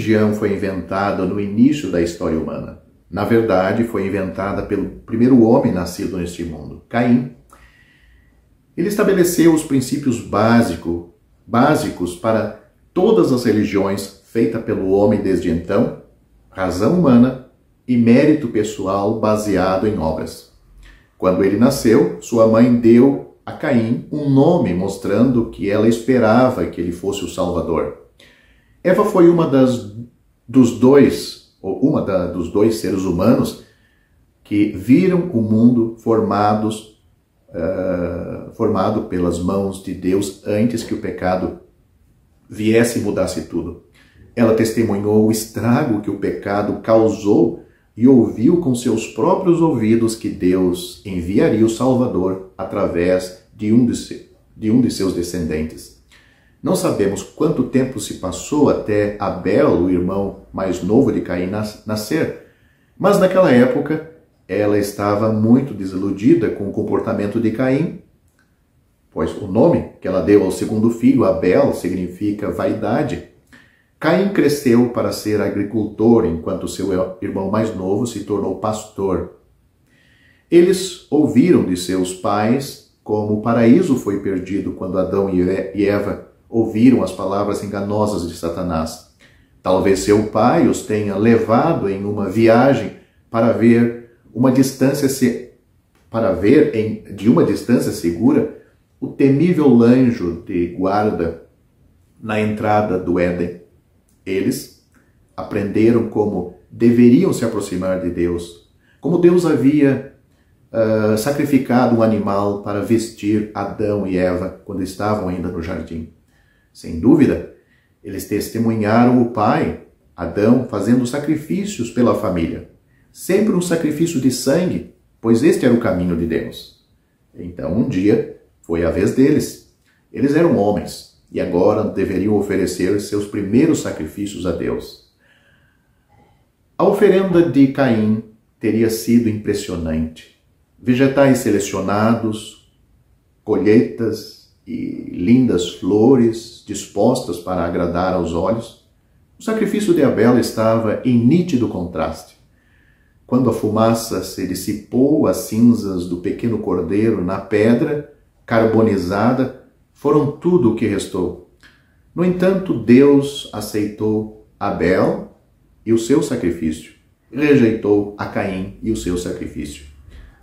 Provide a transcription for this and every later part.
religião foi inventada no início da história humana. Na verdade, foi inventada pelo primeiro homem nascido neste mundo, Caim. Ele estabeleceu os princípios básicos para todas as religiões feitas pelo homem desde então, razão humana e mérito pessoal baseado em obras. Quando ele nasceu, sua mãe deu a Caim um nome mostrando que ela esperava que ele fosse o Salvador. Eva foi dos dois seres humanos que viram o mundo formado pelas mãos de Deus antes que o pecado viesse e mudasse tudo. Ela testemunhou o estrago que o pecado causou e ouviu com seus próprios ouvidos que Deus enviaria o Salvador através de um de seus descendentes. Não sabemos quanto tempo se passou até Abel, o irmão mais novo de Caim, nascer, mas naquela época ela estava muito desiludida com o comportamento de Caim, pois o nome que ela deu ao segundo filho, Abel, significa vaidade. Caim cresceu para ser agricultor, enquanto seu irmão mais novo se tornou pastor. Eles ouviram de seus pais como o paraíso foi perdido quando Adão e Eva ouviram as palavras enganosas de Satanás. Talvez seu pai os tenha levado em uma viagem para ver de uma distância segura o temível anjo de guarda na entrada do Éden. Eles aprenderam como deveriam se aproximar de Deus, como Deus havia sacrificado um animal para vestir Adão e Eva quando estavam ainda no jardim. Sem dúvida, eles testemunharam o pai, Adão, fazendo sacrifícios pela família. Sempre um sacrifício de sangue, pois este era o caminho de Deus. Então, um dia, foi a vez deles. Eles eram homens e agora deveriam oferecer seus primeiros sacrifícios a Deus. A oferenda de Caim teria sido impressionante. Vegetais selecionados, colheitas e lindas flores dispostas para agradar aos olhos. O sacrifício de Abel estava em nítido contraste. Quando a fumaça se dissipou, as cinzas do pequeno cordeiro na pedra carbonizada foram tudo o que restou. No entanto, Deus aceitou Abel e o seu sacrifício, e rejeitou a Caim e o seu sacrifício.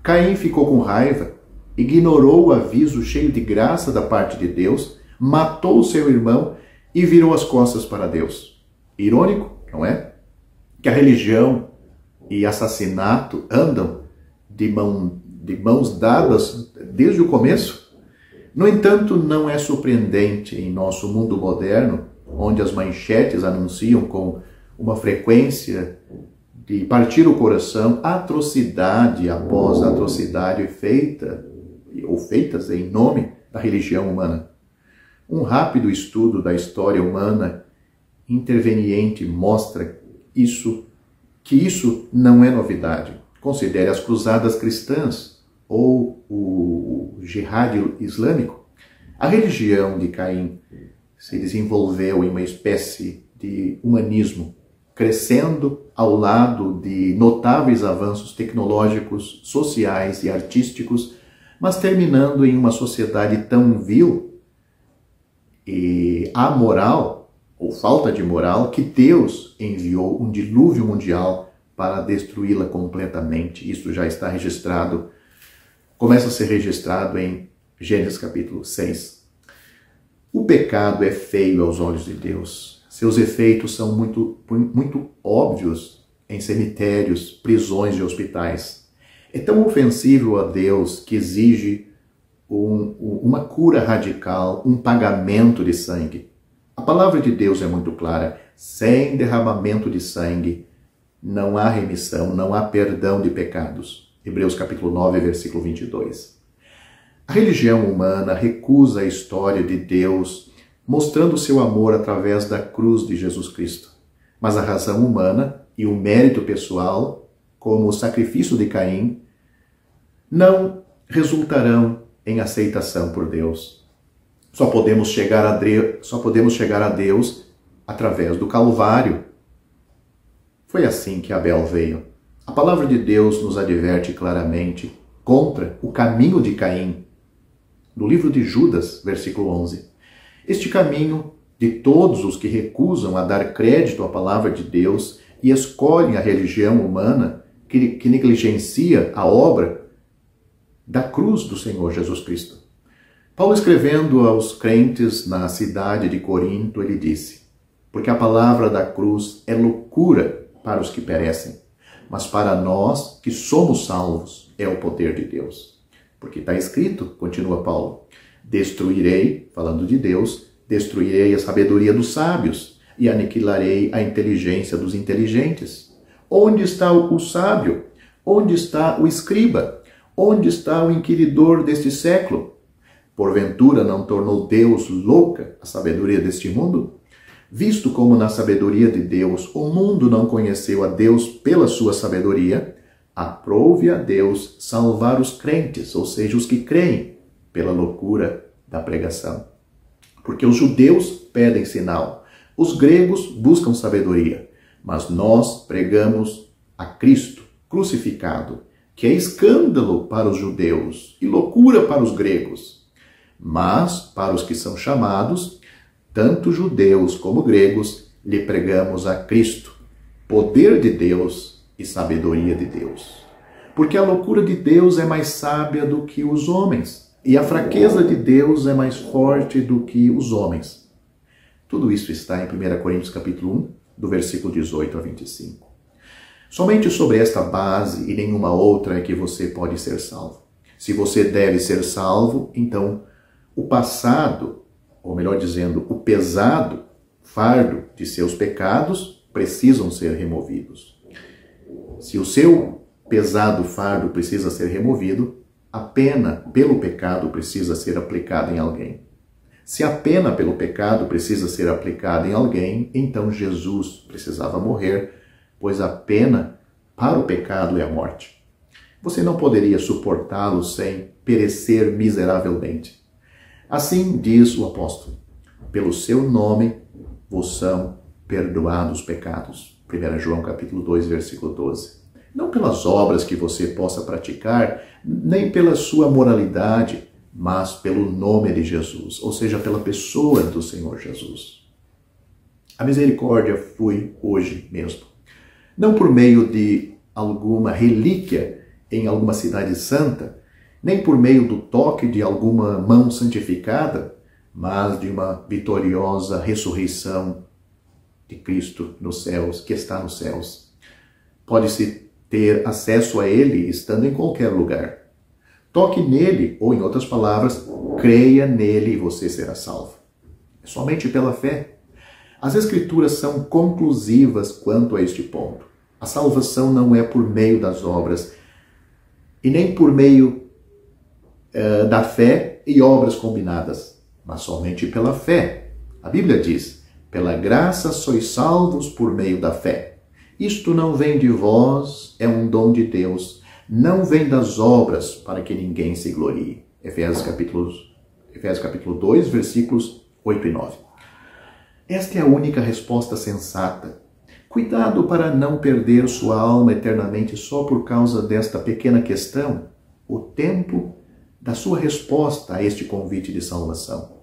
Caim ficou com raiva, ignorou o aviso cheio de graça da parte de Deus, matou seu irmão e virou as costas para Deus. Irônico, não é? Que a religião e assassinato andam de mãos dadas desde o começo. No entanto, não é surpreendente em nosso mundo moderno, onde as manchetes anunciam com uma frequência de partir o coração atrocidade após atrocidade feitas em nome da religião humana. Um rápido estudo da história humana interveniente mostra que isso não é novidade. Considere as cruzadas cristãs ou o jihad islâmico. A religião de Caim se desenvolveu em uma espécie de humanismo, crescendo ao lado de notáveis avanços tecnológicos, sociais e artísticos, mas terminando em uma sociedade tão vil e amoral, ou falta de moral, que Deus enviou um dilúvio mundial para destruí-la completamente. Isso já está registrado, começa a ser registrado em Gênesis capítulo 6. O pecado é feio aos olhos de Deus. Seus efeitos são muito óbvios em cemitérios, prisões e hospitais. É tão ofensivo a Deus que exige uma cura radical, um pagamento de sangue. A palavra de Deus é muito clara. Sem derramamento de sangue, não há remissão, não há perdão de pecados. Hebreus capítulo 9, versículo 22. A religião humana recusa a história de Deus, mostrando seu amor através da cruz de Jesus Cristo. Mas a razão humana e o mérito pessoal, como o sacrifício de Caim, não resultarão em aceitação por Deus. Só podemos chegar a Deus através do Calvário, Foi assim que Abel veio. A palavra de Deus nos adverte claramente contra o caminho de Caim. No livro de Judas, versículo 11. Este caminho de todos os que recusam a dar crédito à palavra de Deus e escolhem a religião humana que negligencia a obra da cruz do Senhor Jesus Cristo. Paulo, escrevendo aos crentes na cidade de Corinto, ele disse: porque a palavra da cruz é loucura para os que perecem, mas para nós que somos salvos é o poder de Deus. Porque está escrito, continua Paulo, destruirei, falando de Deus, destruirei a sabedoria dos sábios e aniquilarei a inteligência dos inteligentes. Onde está o sábio? Onde está o escriba? Onde está o inquiridor deste século? Porventura não tornou Deus louca a sabedoria deste mundo? Visto como na sabedoria de Deus o mundo não conheceu a Deus pela sua sabedoria, aprove a Deus salvar os crentes, ou seja, os que creem, pela loucura da pregação. Porque os judeus pedem sinal, os gregos buscam sabedoria, mas nós pregamos a Cristo crucificado, que é escândalo para os judeus e loucura para os gregos. Mas para os que são chamados, tanto judeus como gregos, lhe pregamos a Cristo, poder de Deus e sabedoria de Deus. Porque a loucura de Deus é mais sábia do que os homens, e a fraqueza de Deus é mais forte do que os homens. Tudo isso está em 1 Coríntios capítulo 1, do versículo 18 a 25. Somente sobre esta base e nenhuma outra é que você pode ser salvo. Se você deve ser salvo, então o passado, ou melhor dizendo, o pesado fardo de seus pecados precisam ser removidos. Se o seu pesado fardo precisa ser removido, a pena pelo pecado precisa ser aplicada em alguém. Se a pena pelo pecado precisa ser aplicada em alguém, então Jesus precisava morrer, pois a pena para o pecado é a morte. Você não poderia suportá-lo sem perecer miseravelmente. Assim diz o apóstolo: pelo seu nome vos são perdoados os pecados. 1 João capítulo 2, versículo 12. Não pelas obras que você possa praticar, nem pela sua moralidade, mas pelo nome de Jesus, ou seja, pela pessoa do Senhor Jesus. A misericórdia flui hoje mesmo. Não por meio de alguma relíquia em alguma cidade santa, nem por meio do toque de alguma mão santificada, mas de uma vitoriosa ressurreição de Cristo nos céus, que está nos céus. Pode-se ter acesso a Ele estando em qualquer lugar. Toque nele, ou em outras palavras, creia nele e você será salvo. É somente pela fé. As Escrituras são conclusivas quanto a este ponto. A salvação não é por meio das obras, e nem por meio da fé e obras combinadas, mas somente pela fé. A Bíblia diz: pela graça sois salvos por meio da fé. Isto não vem de vós, é um dom de Deus. Não vem das obras para que ninguém se glorie. Efésios capítulo 2, versículos 8 e 9. Esta é a única resposta sensata. Cuidado para não perder sua alma eternamente só por causa desta pequena questão, o tempo da sua resposta a este convite de salvação.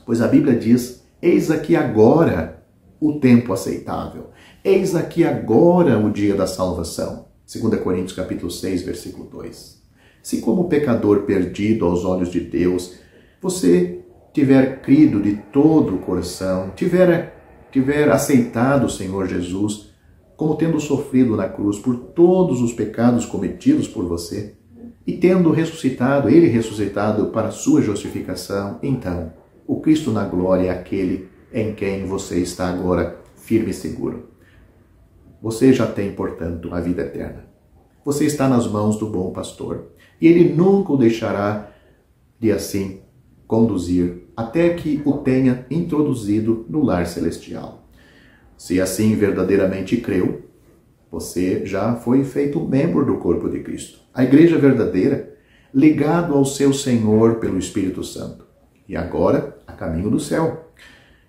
Pois a Bíblia diz: eis aqui agora o tempo aceitável. Eis aqui agora o dia da salvação. 2 Coríntios capítulo 6, versículo 2. Se como pecador perdido aos olhos de Deus, você tiver crido de todo o coração, tiver aceitado o Senhor Jesus como tendo sofrido na cruz por todos os pecados cometidos por você, e tendo ressuscitado, Ele ressuscitado para a sua justificação, então o Cristo na glória é aquele em quem você está agora firme e seguro. Você já tem, portanto, a vida eterna. Você está nas mãos do bom pastor, e ele nunca o deixará de assim conduzir até que o tenha introduzido no lar celestial. Se assim verdadeiramente creu, você já foi feito membro do corpo de Cristo, a igreja verdadeira, ligado ao seu Senhor pelo Espírito Santo, e agora a caminho do céu.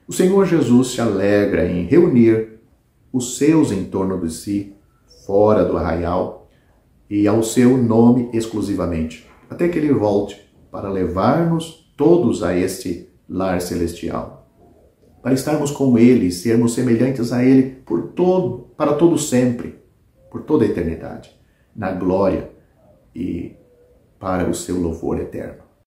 O Senhor Jesus se alegra em reunir os seus em torno de si, fora do arraial, e ao seu nome exclusivamente, até que ele volte para levar-nos todos a este lar celestial, para estarmos com ele e sermos semelhantes a ele para todo sempre, por toda a eternidade, na glória e para o seu louvor eterno.